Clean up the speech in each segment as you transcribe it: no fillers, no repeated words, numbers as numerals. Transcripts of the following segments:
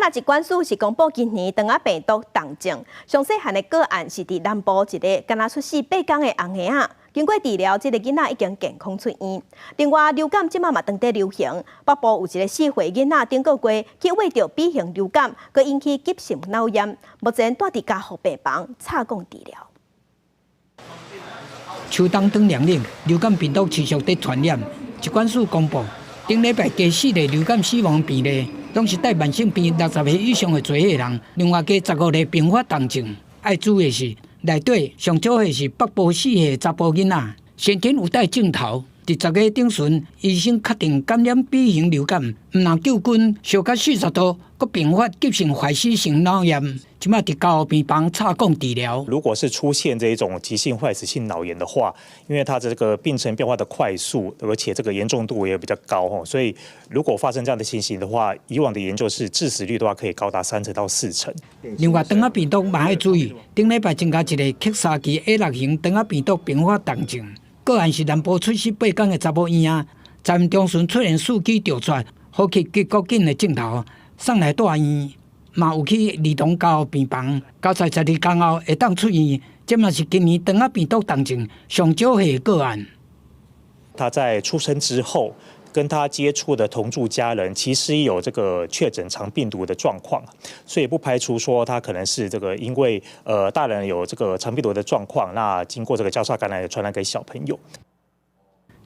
疾管署是公布今年肠仔病毒重症上细汉的个案是伫南部一个刚出世8天的红婴仔，经过治疗，这个囡仔已经健康出院。另外，流感即马嘛当地流行，北部有一个4岁囡仔顶个月去喂着 B 型流感，佮引起急性脑炎，目前住伫加护病房插管治疗。秋冬转凉冷，流感病毒持续在传染。疾管署公布，顶礼拜加4例流感死亡病例，拢是带慢性病60岁以上的做伙人。另外加15例并发重症。要注意的是，内底上少的是北部4岁查甫囡仔，先天有带镜头。伫10月中旬，医生确定感染 B 型流感，毋能救菌，烧到40度，佮并发急性坏死性脑炎。即马伫加护病房插管治疗。如果是出现这种急性坏死性脑炎的话，因为它这个病程变化的快速，而且这个严重度也比较高，所以如果发生这样的情形的话，以往的研究是致死率的话可以高达30%到40%。另外，肠仔病毒嘛要注意，顶礼拜增加一个克萨奇 A6型肠仔病毒并发重症。个案是南部出世8天的查某婴仔，昨中旬出现四肢着脱，呼吸急过紧的镜头，送来大院，嘛有去儿童加护病房，到在12天后会当出院。这嘛是今年肠仔病毒重症上少岁的个案。他在出生之后，跟他接触的同住家人其实有这个确诊肠病毒的状况，所以不排除说他可能是这个因为大人有这个肠病毒的状况，那经过这个交叉感染传染给小朋友。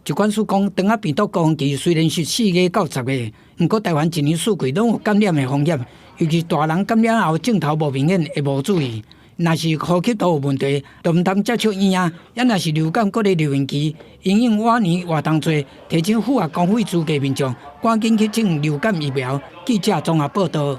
疾管署讲，肠仔病毒高峰期虽然是4月到10月，不过台湾一年四季拢有感染的风险，尤其大人感染后镜头无明显，会无注意。若是呼吸道有问题，就唔通接触婴仔；也若是流感搁咧流行期，因应往年活动多，提醒符合公费资格民众赶紧去种流感疫苗。记者综合报道。